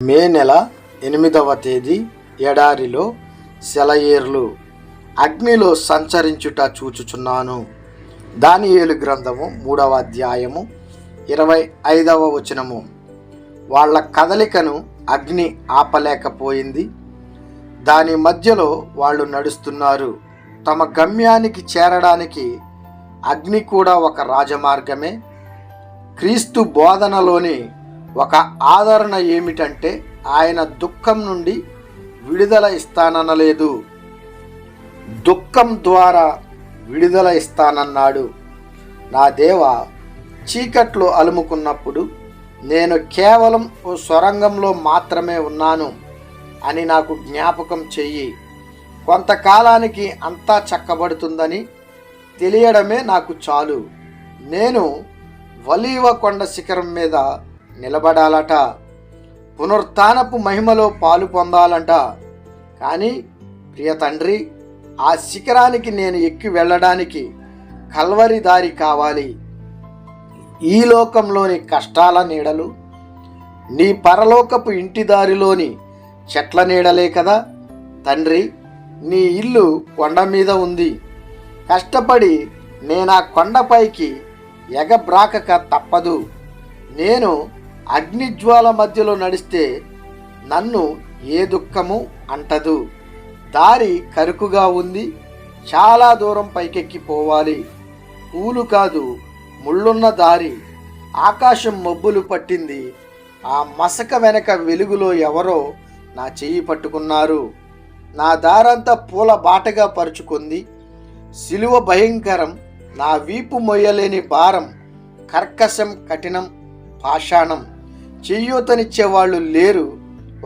మే నెల 8వ తేదీ ఎడారిలో సెలయేర్లు అగ్నిలో సంచరించుట చూచుచున్నాను. దానియేలు గ్రంథము 3వ అధ్యాయము 25వ వచనము. వాళ్ళ కదలికను అగ్ని ఆపలేకపోయింది. దాని మధ్యలో వాళ్ళు నడుస్తున్నారు. తమ గమ్యానికి చేరడానికి అగ్ని కూడా ఒక రాజమార్గమే. క్రీస్తు బోధనలోని ఒక ఆదరణ ఏమిటంటే ఆయన దుఃఖం నుండి విడుదల ఇస్తాననలేదు, దుఃఖం ద్వారా విడుదల ఇస్తానన్నాడు. నా దేవ, చీకట్లో అలుముకున్నప్పుడు నేను కేవలం ఓ సొరంగంలో మాత్రమే ఉన్నాను అని నాకు జ్ఞాపకం చెయ్యి. కొంతకాలానికి అంతా చక్కబడుతుందని తెలియడమే నాకు చాలు. నేను ఒలీవ కొండ శిఖరం మీద నిలబడాలట, పునరుత్థానపు మహిమలో పాలు పొందాలంట. కానీ ప్రియ తండ్రి, ఆ శిఖరానికి నేను ఎక్కి వెళ్ళడానికి కల్వరి దారి కావాలి. ఈ లోకంలోని కష్టాల నీడలు నీ పరలోకపు ఇంటి దారిలోని చెట్ల నీడలే కదా తండ్రి. నీ ఇల్లు కొండ మీద ఉంది. కష్టపడి నేను ఆ కొండపైకి ఎగబ్రాకక తప్పదు. నేను అగ్నిజ్వాల మధ్యలో నడిస్తే నన్ను ఏ దుఃఖము అంటదు. దారి కరుకుగా ఉంది, చాలా దూరం పైకెక్కిపోవాలి. పూలు కాదు, ముళ్ళున్న దారి. ఆకాశం మబ్బులు పట్టింది. ఆ మసక వెనక వెలుగులో ఎవరో నా చెయ్యి పట్టుకున్నారు. నా దారంతా పూల బాటగా పరుచుకుంది. సిలువ భయంకరం, నా వీపు మొయ్యలేని భారం, కర్కశం, కఠినం, పాషాణం. చెయ్యూతనిచ్చేవాళ్ళు లేరు.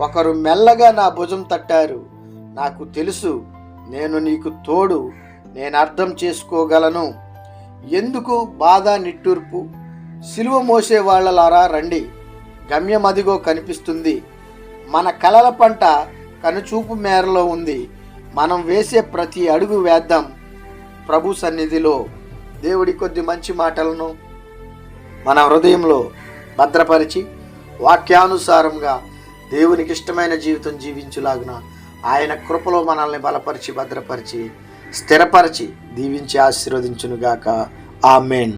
ఒకరు మెల్లగా నా భుజం తట్టారు. నాకు తెలుసు, నేను నీకు తోడు, నేను అర్థం చేసుకోగలను. ఎందుకు బాధ, నిట్టూర్పు? సిలువ మోసే వాళ్ళలారా రండి, గమ్యం అదిగో కనిపిస్తుంది. మన కలల పంట కనుచూపు మేరలో ఉంది. మనం వేసే ప్రతి అడుగు వేద్దాం ప్రభు సన్నిధిలో. దేవుడి కొద్ది మంచి మాటలను మన హృదయంలో భద్రపరిచి వాక్యానుసారంగా దేవునికి ఇష్టమైన జీవితం జీవించులాగున ఆయన కృపలో మనల్ని బలపరిచి, భద్రపరిచి, స్థిరపరిచి, దీవించి ఆశీర్వదించునుగాక. ఆమేన్.